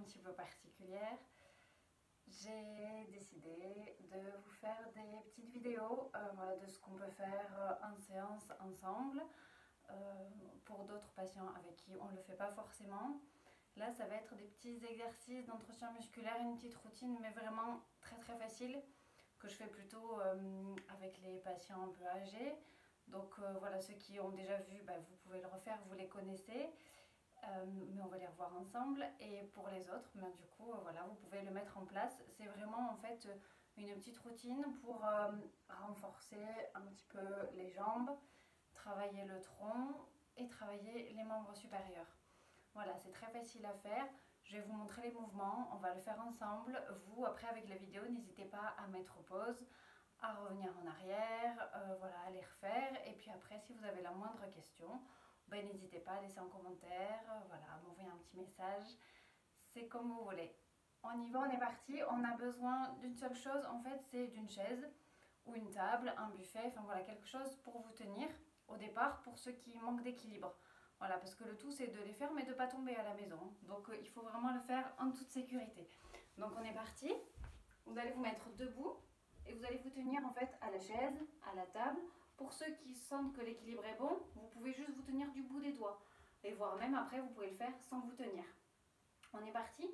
petit peu particulière. J'ai décidé de vous faire des petites vidéos voilà, de ce qu'on peut faire en séance ensemble pour d'autres patients avec qui on ne le fait pas forcément. Là, ça va être des petits exercices d'entretien musculaire, une petite routine, mais vraiment très facile, que je fais plutôt avec les patients un peu âgés. Donc voilà, ceux qui ont déjà vu, vous pouvez le refaire, vous les connaissez. Mais on va les revoir ensemble. Et pour les autres, du coup, voilà, vous pouvez le mettre en place. C'est vraiment en fait une petite routine pour renforcer un petit peu les jambes, travailler le tronc et travailler les membres supérieurs. Voilà, c'est très facile à faire. Je vais vous montrer les mouvements, on va le faire ensemble. Vous, après avec la vidéo, n'hésitez pas à mettre pause, à revenir en arrière, voilà, à les refaire. Et puis après, si vous avez la moindre question, n'hésitez pas à laisser un commentaire, voilà, à m'envoyer un petit message. C'est comme vous voulez. On y va, on est parti. On a besoin d'une seule chose, en fait, c'est d'une chaise ou une table, un buffet, enfin voilà, quelque chose pour vous tenir au départ pour ceux qui manquent d'équilibre. Voilà, parce que le tout c'est de les faire mais de ne pas tomber à la maison. Donc il faut vraiment le faire en toute sécurité. Donc on est parti. Vous allez vous mettre debout et vous allez vous tenir en fait à la chaise, à la table. Pour ceux qui sentent que l'équilibre est bon, vous pouvez juste vous tenir du bout des doigts. Et voire même après, vous pouvez le faire sans vous tenir. On est parti.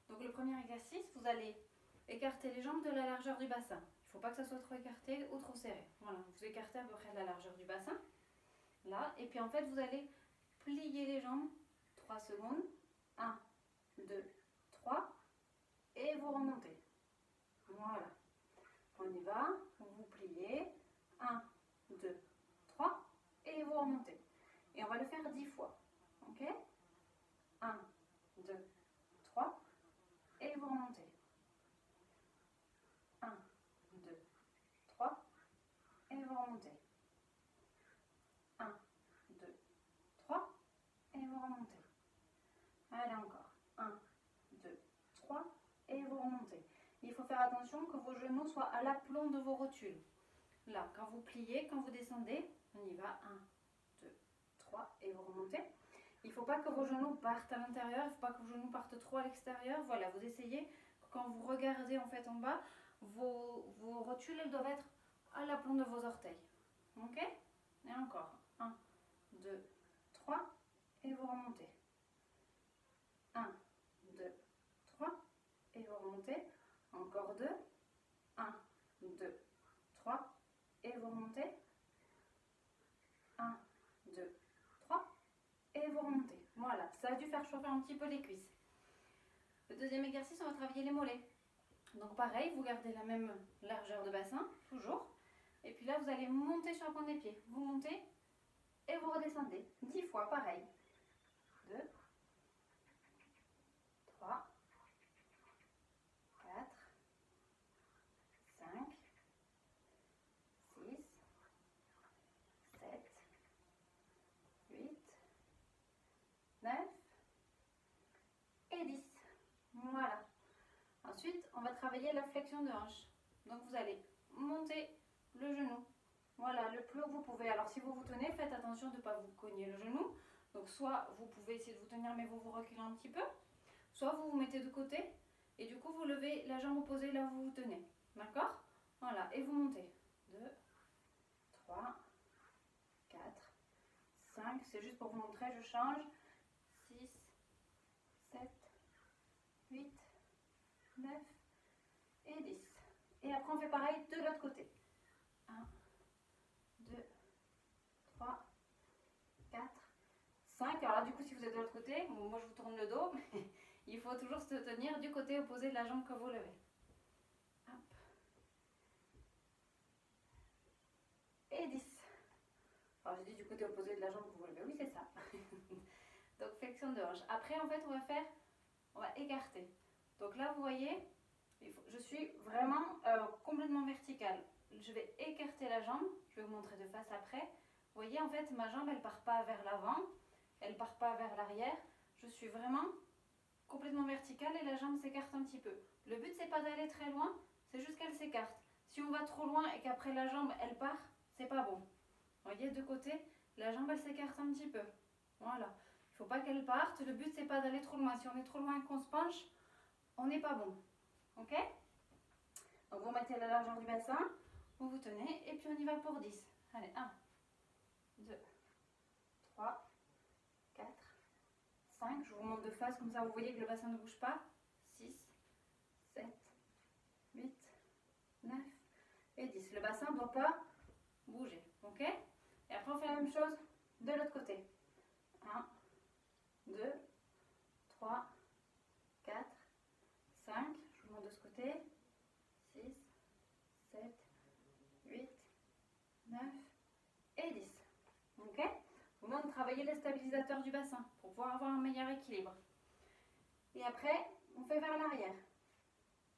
Donc le premier exercice, vous allez écarter les jambes de la largeur du bassin. Il ne faut pas que ça soit trop écarté ou trop serré. Voilà, vous écartez à peu près de la largeur du bassin. Là, et puis en fait, vous allez plier les jambes 3 secondes. 1, 2, 3. Et vous remontez. Voilà. On y va. Vous pliez. 1, 2, 3. Et vous remontez. Et on va le faire 10 fois. Ok? 1, 2, 3. Et vous remontez. 1, 2, 3. Et vous remontez. 1, 2, 3. Et vous remontez. Allez encore. 1, 2, 3. Et vous remontez. Il faut faire attention que vos genoux soient à l'aplomb de vos rotules. Là, quand vous pliez, quand vous descendez, on y va. 1, 2, 3. Et vous remontez. Il ne faut pas que vos genoux partent à l'intérieur. Il ne faut pas que vos genoux partent trop à l'extérieur. Voilà, vous essayez. Quand vous regardez en fait en bas, vos rotules, elles doivent être à l'aplomb de vos orteils. Ok? Et encore. 1, 2, 3. Et vous remontez. 1, 2, 3. Et vous remontez. Encore 2. 1, 2, 3. Et vous remontez. 1, 2, 3. Et vous remontez. Voilà, ça a dû faire chauffer un petit peu les cuisses. Le deuxième exercice, on va travailler les mollets. Donc pareil, vous gardez la même largeur de bassin, toujours. Et puis là, vous allez monter sur la pointe des pieds. Vous montez et vous redescendez. 10 fois, pareil. 2, 3, 4, 5, 6, 7, 8, 9 et 10. Voilà. Ensuite, on va travailler la flexion de hanche. Donc vous allez monter le genou. Voilà, le plus haut que vous pouvez. Alors si vous vous tenez, faites attention de ne pas vous cogner le genou. Donc soit vous pouvez essayer de vous tenir mais vous vous reculez un petit peu. Soit vous vous mettez de côté et du coup vous levez la jambe opposée là où vous vous tenez. D'accord? Voilà, et vous montez. 2, 3, 4, 5. C'est juste pour vous montrer, je change. 6, 7, 8, 9 et 10. Et après on fait pareil de l'autre côté. 1, 2, 3, 4, 5. Alors là du coup si vous êtes de l'autre côté, bon, moi je vous tourne le dos, mais il faut toujours se tenir du côté opposé de la jambe que vous levez. Hop. Et 10. Alors j'ai dit du côté opposé de la jambe que vous levez, oui c'est ça. Donc flexion de hanche. Après en fait on va écarter. Donc là vous voyez, je suis vraiment complètement verticale. Je vais écarter la jambe, je vais vous montrer de face après. Vous voyez en fait ma jambe elle part pas vers l'avant, elle part pas vers l'arrière. Je suis vraiment complètement verticale et la jambe s'écarte un petit peu. Le but c'est pas d'aller très loin, c'est juste qu'elle s'écarte. Si on va trop loin et qu'après la jambe elle part, c'est pas bon. Vous voyez de côté, la jambe elle s'écarte un petit peu. Voilà. Il ne faut pas qu'elle parte. Le but, c'est pas d'aller trop loin. Si on est trop loin et qu'on se penche, on n'est pas bon. Ok? Donc, vous mettez la largeur du bassin, vous vous tenez et puis on y va pour 10. Allez, 1, 2, 3, 4, 5. Je vous montre de face, comme ça vous voyez que le bassin ne bouge pas. 6, 7, 8, 9 et 10. Le bassin ne doit pas bouger. Ok? Et après, on fait la même chose de l'autre côté. 1, 2, 3, 4, 5. Je vous montre de ce côté. 6, 7, 8, 9 et 10. Ok? Vous demande de travailler les stabilisateurs du bassin pour pouvoir avoir un meilleur équilibre. Et après, on fait vers l'arrière.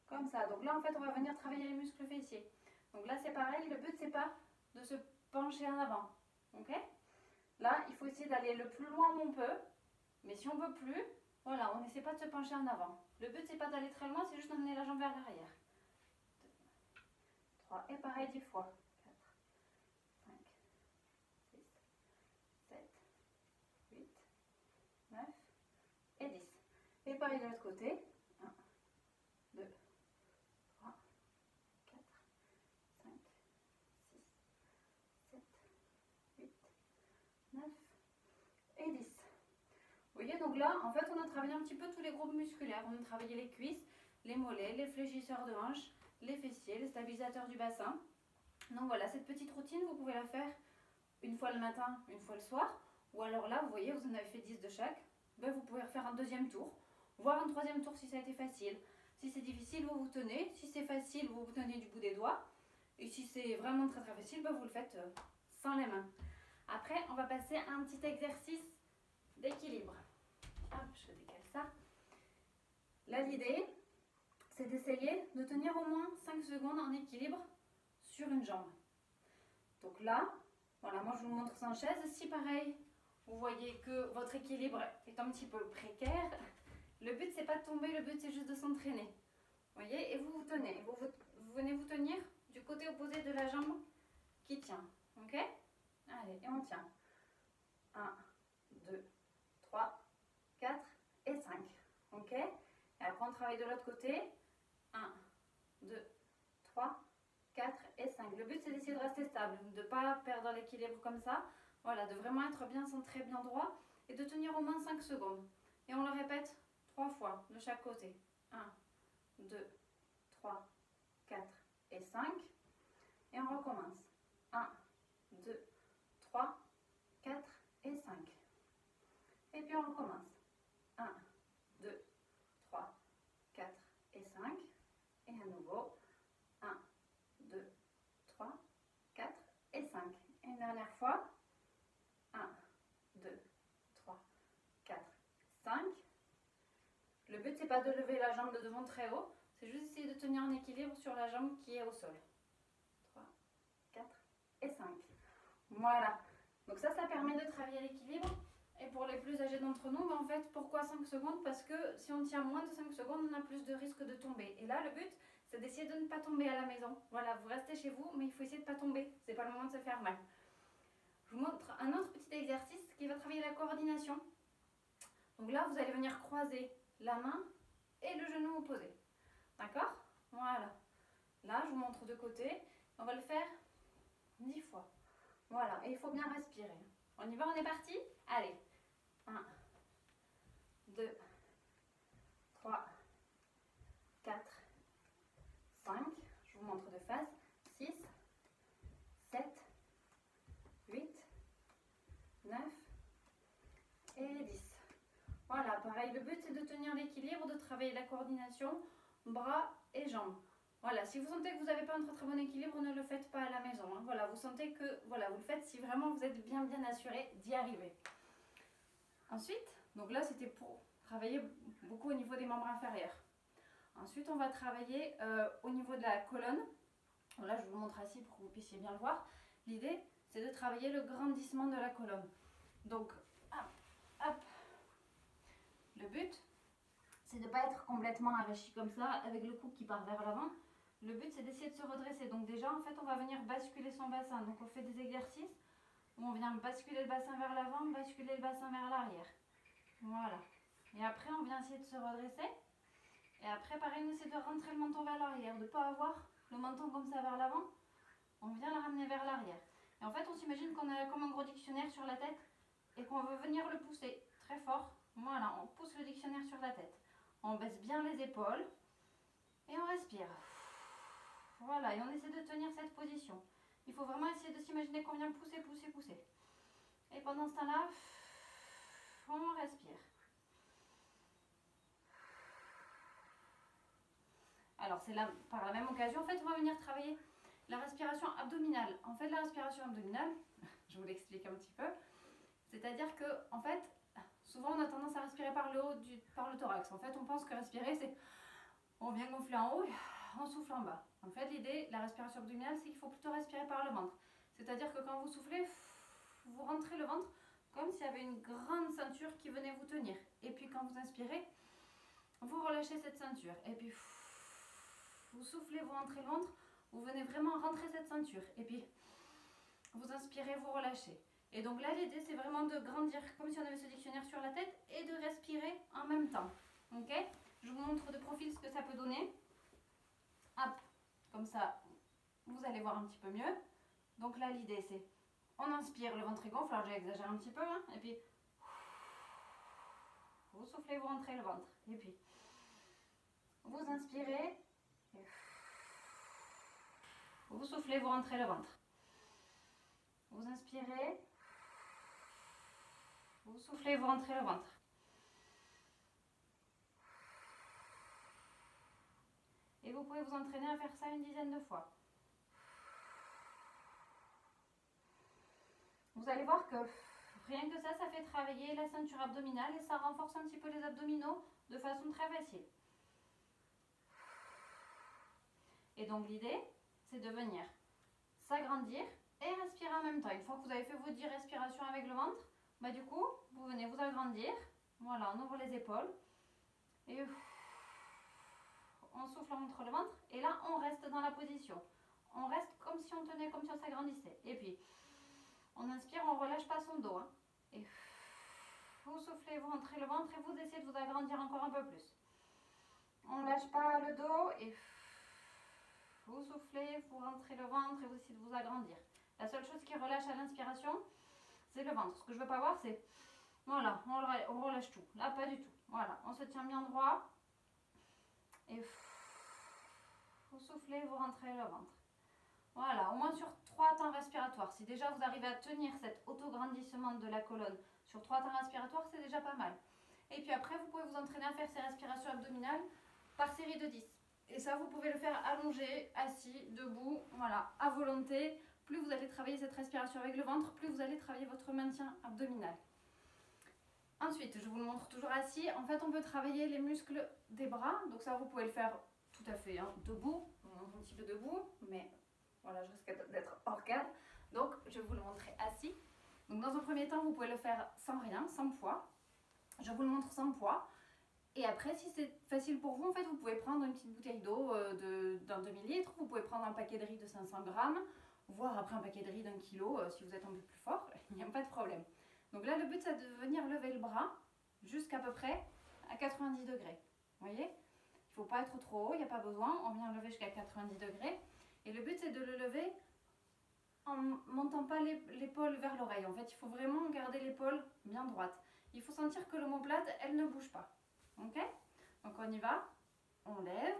Comme ça. Donc là, en fait, on va venir travailler les muscles fessiers. Donc là, c'est pareil. Le but, c'est pas de se pencher en avant. Ok? Là, il faut essayer d'aller le plus loin où on peut. Mais si on ne peut plus, voilà, on n'essaie pas de se pencher en avant. Le but, c'est pas d'aller très loin, c'est juste d'emmener la jambe vers l'arrière. 2, 3, et pareil 10 fois. 4, 5, 6, 7, 8, 9 et 10. Et pareil de l'autre côté. 1, 2, 3, 4, 5, 6, 7, 8, 9 et 10. Vous voyez, donc là, en fait, on a travaillé un petit peu tous les groupes musculaires. On a travaillé les cuisses, les mollets, les fléchisseurs de hanches, les fessiers, les stabilisateurs du bassin. Donc voilà, cette petite routine, vous pouvez la faire une fois le matin, une fois le soir. Ou alors là, vous voyez, vous en avez fait 10 de chaque. Ben, vous pouvez refaire un deuxième tour, voire un troisième tour si ça a été facile. Si c'est difficile, vous vous tenez. Si c'est facile, vous vous tenez du bout des doigts. Et si c'est vraiment très très facile, ben, vous le faites sans les mains. Après, on va passer à un petit exercice d'équilibre. Hop, je décale ça. Là, l'idée, c'est d'essayer de tenir au moins 5 secondes en équilibre sur une jambe. Donc là, voilà, moi je vous montre sans chaise. Si pareil, vous voyez que votre équilibre est un petit peu précaire, le but c'est pas de tomber, le but c'est juste de s'entraîner. Vous voyez, et vous vous tenez. Vous venez vous tenir du côté opposé de la jambe qui tient. Ok? Allez, et on tient. 1, 2, 3, 4 et 5. Ok? Et après on travaille de l'autre côté. 1, 2, 3, 4 et 5. Le but c'est d'essayer de rester stable, de ne pas perdre l'équilibre comme ça. Voilà, de vraiment être bien centré, bien droit et de tenir au moins 5 secondes. Et on le répète 3 fois de chaque côté. 1, 2, 3, 4 et 5. Et on recommence. 1, 2, 3, 4 et 5. Et puis on recommence. 1, 2, 3, 4 et 5. Et à nouveau. 1, 2, 3, 4 et 5. Et une dernière fois. 1, 2, 3, 4, 5. Le but, c'est pas de lever la jambe de devant très haut. C'est juste essayer de tenir un équilibre sur la jambe qui est au sol. 3, 4 et 5. Voilà. Donc ça permet de travailler l'équilibre. Et pour les plus âgés d'entre nous, en fait, pourquoi 5 secondes? Parce que si on tient moins de 5 secondes, on a plus de risque de tomber. Et là, le but, c'est d'essayer de ne pas tomber à la maison. Voilà, vous restez chez vous, mais il faut essayer de ne pas tomber. C'est pas le moment de se faire mal. Je vous montre un autre petit exercice qui va travailler la coordination. Donc là, vous allez venir croiser la main et le genou opposé. D'accord? Voilà. Là, je vous montre de côté. On va le faire 10 fois. Voilà, et il faut bien respirer. On y va, on est parti? Allez. 1, 2, 3, 4, 5. Je vous montre de face. 6, 7, 8, 9 et 10. Voilà, pareil, le but c'est de tenir l'équilibre, de travailler la coordination, bras et jambes. Voilà, si vous sentez que vous n'avez pas un très bon équilibre, ne le faites pas à la maison. Hein. Voilà, vous sentez que voilà, vous le faites si vraiment vous êtes bien assuré d'y arriver. Ensuite, donc là c'était pour travailler beaucoup au niveau des membres inférieurs. Ensuite, on va travailler au niveau de la colonne. Donc là, je vous montre assis pour que vous puissiez bien le voir. L'idée, c'est de travailler le grandissement de la colonne. Donc, hop, hop. Le but, c'est de ne pas être complètement avachi comme ça, avec le cou qui part vers l'avant. Le but, c'est d'essayer de se redresser. Donc déjà, en fait, on va venir basculer son bassin. Donc on fait des exercices où on vient basculer le bassin vers l'avant, basculer le bassin vers l'arrière. Voilà. Et après, on vient essayer de se redresser. Et après, pareil, on essaie de rentrer le menton vers l'arrière, de ne pas avoir le menton comme ça vers l'avant. On vient le ramener vers l'arrière. Et en fait, on s'imagine qu'on a comme un gros dictionnaire sur la tête et qu'on veut venir le pousser très fort. Voilà, on pousse le dictionnaire sur la tête. On baisse bien les épaules et on respire. Voilà, et on essaie de tenir cette position. Il faut vraiment essayer de s'imaginer qu'on vient pousser, pousser, pousser. Et pendant ce temps-là, on respire. Alors, c'est là, par la même occasion, en fait, on va venir travailler la respiration abdominale. En fait, la respiration abdominale, je vous l'explique un petit peu, c'est-à-dire que, en fait, souvent on a tendance à respirer par le haut, par le thorax. En fait, on pense que respirer, c'est on vient gonfler en haut, on souffle en bas. En fait, l'idée, la respiration abdominale, c'est qu'il faut plutôt respirer par le ventre. C'est-à-dire que quand vous soufflez, vous rentrez le ventre comme s'il y avait une grande ceinture qui venait vous tenir. Et puis quand vous inspirez, vous relâchez cette ceinture. Et puis vous soufflez, vous rentrez le ventre, vous venez vraiment rentrer cette ceinture. Et puis vous inspirez, vous relâchez. Et donc là, l'idée, c'est vraiment de grandir comme si on avait ce dictionnaire sur la tête et de respirer en même temps. Ok ? Je vous montre de profil ce que ça peut donner. Hop, comme ça, vous allez voir un petit peu mieux. Donc là, l'idée, c'est on inspire, le ventre est gonfle, alors j'exagère un petit peu, hein, et puis vous soufflez, vous rentrez le ventre. Et puis vous inspirez, et vous soufflez, vous rentrez le ventre. Vous inspirez, vous soufflez, vous rentrez le ventre. Et vous pouvez vous entraîner à faire ça une dizaine de fois. Vous allez voir que rien que ça fait travailler la ceinture abdominale et ça renforce un petit peu les abdominaux de façon très facile. Et donc l'idée, c'est de venir s'agrandir et respirer en même temps. Une fois que vous avez fait vos 10 respirations avec le ventre, bah du coup, vous venez vous agrandir. Voilà, on ouvre les épaules. Et on souffle entre le ventre. Et là, on reste dans la position. On reste comme si on tenait, comme si on s'agrandissait. Et puis, on inspire, on ne relâche pas son dos. Hein. Et vous soufflez, vous rentrez le ventre et vous essayez de vous agrandir encore un peu plus. On ne lâche pas le dos et vous soufflez, vous rentrez le ventre et vous essayez de vous agrandir. La seule chose qui relâche à l'inspiration, c'est le ventre. Ce que je ne veux pas voir, c'est, voilà, on relâche tout. Là, pas du tout. Voilà, on se tient bien droit. Et vous soufflez, vous rentrez le ventre. Voilà, au moins sur 3 temps respiratoires. Si déjà vous arrivez à tenir cet auto-grandissement de la colonne sur 3 temps respiratoires, c'est déjà pas mal. Et puis après, vous pouvez vous entraîner à faire ces respirations abdominales par série de 10. Et ça, vous pouvez le faire allongé, assis, debout, voilà, à volonté. Plus vous allez travailler cette respiration avec le ventre, plus vous allez travailler votre maintien abdominal. Ensuite, je vous le montre toujours assis. En fait, on peut travailler les muscles des bras. Donc ça, vous pouvez le faire tout à fait hein, debout. On montre un petit peu debout, mais voilà, je risque d'être hors cadre. Donc, je vais vous le montrer assis. Donc, dans un premier temps, vous pouvez le faire sans rien, sans poids. Je vous le montre sans poids. Et après, si c'est facile pour vous, en fait, vous pouvez prendre une petite bouteille d'eau d'un demi-litre. Vous pouvez prendre un paquet de riz de 500 grammes, voire après un paquet de riz d'1 kilo si vous êtes un peu plus fort. Il n'y a pas de problème. Donc là, le but, c'est de venir lever le bras jusqu'à peu près à 90 degrés. Vous voyez ? Il ne faut pas être trop haut, il n'y a pas besoin. On vient lever jusqu'à 90 degrés. Et le but, c'est de le lever en ne montant pas l'épaule vers l'oreille. En fait, il faut vraiment garder l'épaule bien droite. Il faut sentir que l'omoplate, elle ne bouge pas. Ok ? Donc, on y va. On lève,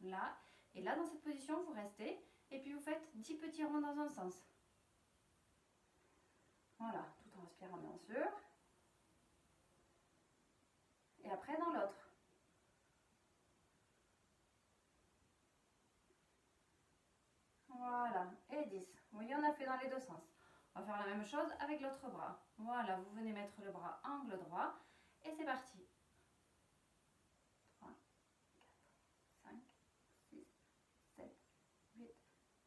là. Et là, dans cette position, vous restez. Et puis, vous faites 10 petits ronds dans un sens. Voilà, tout en respirant, bien sûr. Et après, dans l'autre. Voilà, et 10. Vous voyez, on a fait dans les deux sens. On va faire la même chose avec l'autre bras. Voilà, vous venez mettre le bras angle droit. Et c'est parti. 3, 4, 5, 6, 7, 8,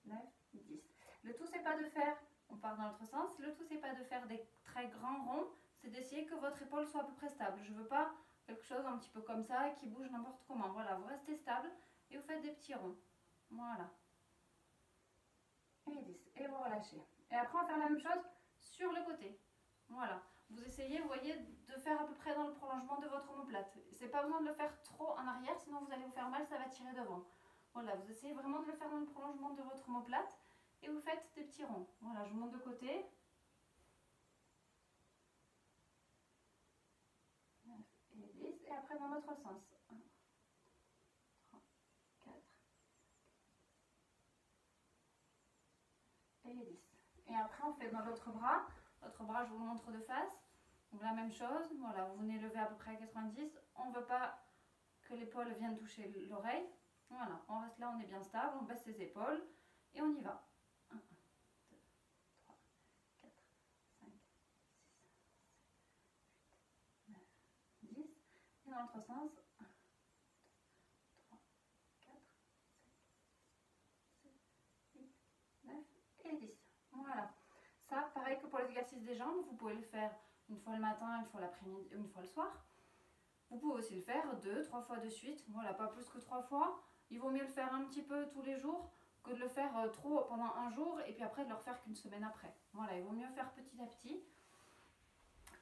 9, 10. Le tout, c'est pas de faire, on part dans l'autre sens, le tout, c'est pas de faire des très grands ronds, c'est d'essayer que votre épaule soit à peu près stable. Je veux pas quelque chose un petit peu comme ça, qui bouge n'importe comment. Voilà, vous restez stable et vous faites des petits ronds. Voilà. Et 10. Et vous relâchez. Et après, on va faire la même chose sur le côté. Voilà. vous essayez, vous voyez, de faire à peu près dans le prolongement de votre omoplate. C'est pas besoin de le faire trop en arrière, sinon vous allez vous faire mal, ça va tirer devant. Voilà, vous essayez vraiment de le faire dans le prolongement de votre omoplate et vous faites des petits ronds. Voilà, je vous monte de côté. 9 et 10, et après dans l'autre sens. 1, 3, 4 et 10. Et après on fait dans l'autre bras. L'autre bras, je vous le montre de face. Donc la même chose, voilà, vous venez lever à peu près à 90. On ne veut pas que l'épaule vienne toucher l'oreille. Voilà, on reste là, on est bien stable, on baisse ses épaules et on y va. 1, 2, 3, 4, 5, 6, 7, 8, 9, 10. Et dans l'autre sens, 1, 2, 3, 4, 5, 6, 7, 8, 9 et 10. Voilà. Ça, pareil que pour les exercices des jambes, vous pouvez le faire une fois le matin, une fois l'après-midi, une fois le soir. Vous pouvez aussi le faire 2, 3 fois de suite. Voilà, pas plus que 3 fois. Il vaut mieux le faire un petit peu tous les jours que de le faire trop pendant un jour et puis après de le refaire qu'une semaine après. Voilà, il vaut mieux faire petit à petit.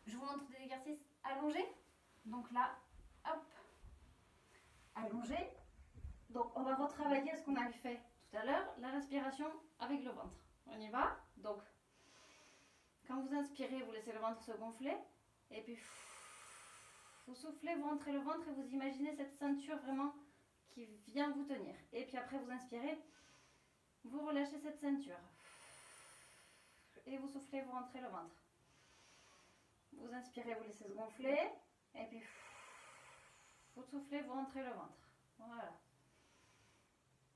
Je vous montre des exercices allongés. Donc là, hop, allongé. Donc on va retravailler ce qu'on avait fait tout à l'heure, la respiration avec le ventre. On y va. Donc, quand vous inspirez, vous laissez le ventre se gonfler et puis vous soufflez, vous rentrez le ventre et vous imaginez cette ceinture vraiment qui vient vous tenir. Et puis après, vous inspirez, vous relâchez cette ceinture. Et vous soufflez, vous rentrez le ventre. Vous inspirez, vous laissez se gonfler. Et puis, vous soufflez, vous rentrez le ventre. Voilà.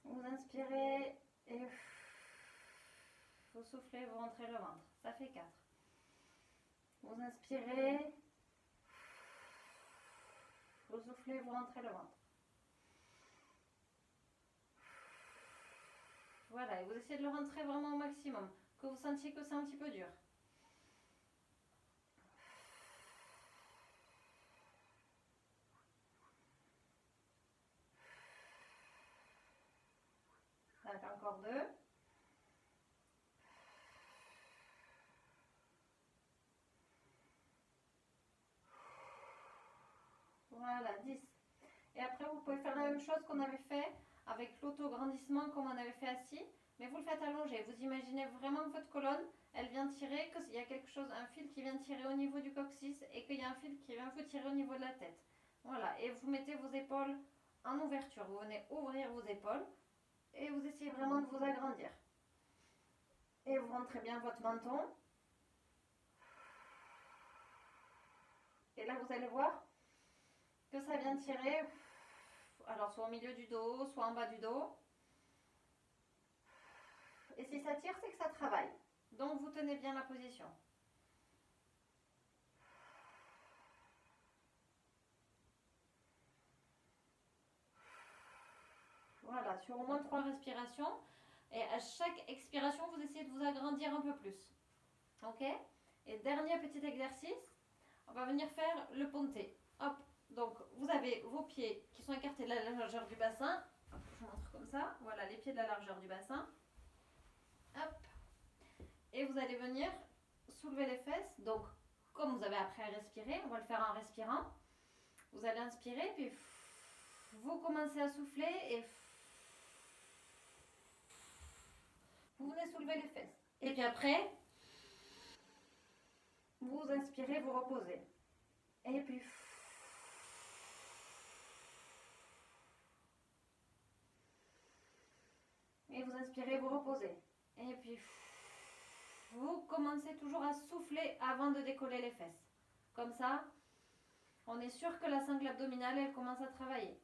Vous inspirez et vous soufflez, vous rentrez le ventre. Ça fait 4. Vous inspirez. Vous soufflez, vous rentrez le ventre. Voilà, et vous essayez de le rentrer vraiment au maximum, que vous sentiez que c'est un petit peu dur. D'accord, encore 2. Voilà, 10. Et après, vous pouvez faire la même chose qu'on avait fait avec l'autograndissement comme on avait fait assis, mais vous le faites allongé. Vous imaginez vraiment que votre colonne, elle vient tirer, qu'il y a quelque chose, un fil qui vient tirer au niveau du coccyx et qu'il y a un fil qui vient vous tirer au niveau de la tête. Voilà, et vous mettez vos épaules en ouverture. Vous venez ouvrir vos épaules et vous essayez vraiment de vous agrandir. Et vous rentrez bien votre menton. Et là, vous allez voir que ça vient tirer, alors soit au milieu du dos, soit en bas du dos. Et si ça tire, c'est que ça travaille. Donc, vous tenez bien la position. Voilà, sur au moins 3 respirations. Et à chaque expiration, vous essayez de vous agrandir un peu plus. Ok? Et dernier petit exercice, on va venir faire le ponté. Hop, donc vous avez vos pieds qui sont écartés de la largeur du bassin. Hop, je vous montre comme ça. Voilà, les pieds de la largeur du bassin. Hop. Et vous allez venir soulever les fesses. Donc, comme vous avez appris à respirer, on va le faire en respirant. Vous allez inspirer, puis vous commencez à souffler et vous venez soulever les fesses. Et puis après, vous inspirez, vous reposez. Et puis et vous inspirez, vous reposez. Et puis vous commencez toujours à souffler avant de décoller les fesses. Comme ça, on est sûr que la sangle abdominale, elle commence à travailler.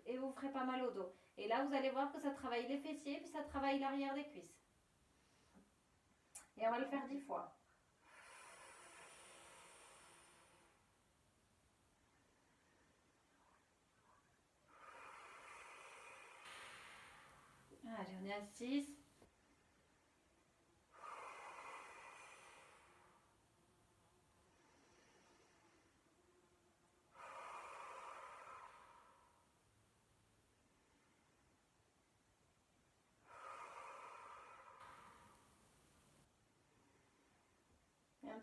Et vous ne ferez pas mal au dos. Et là, vous allez voir que ça travaille les fessiers, puis ça travaille l'arrière des cuisses. Et on va le faire 10 fois. Allez, on est à 6.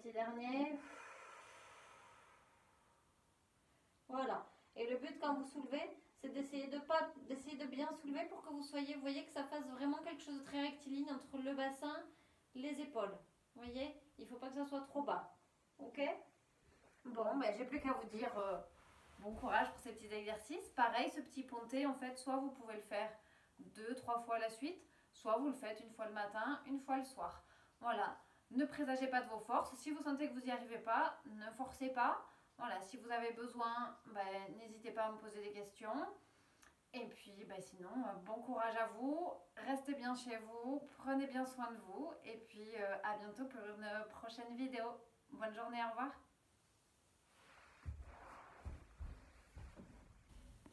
petit dernier. Voilà. Et le but quand vous soulevez, c'est d'essayer de bien soulever pour que vous soyez, vous voyez que ça fasse vraiment quelque chose de très rectiligne entre le bassin, les épaules. Vous voyez, il ne faut pas que ça soit trop bas. Ok? Bon, ben, j'ai plus qu'à vous dire bon courage pour ces petits exercices. Pareil, ce petit ponté, en fait, soit vous pouvez le faire 2-3 fois à la suite, soit vous le faites une fois le matin, une fois le soir. Voilà. Ne présagez pas de vos forces. Si vous sentez que vous n'y arrivez pas, ne forcez pas. Voilà, si vous avez besoin, ben, n'hésitez pas à me poser des questions. Et puis, ben, sinon, bon courage à vous. Restez bien chez vous. Prenez bien soin de vous. Et puis, à bientôt pour une prochaine vidéo. Bonne journée, au revoir.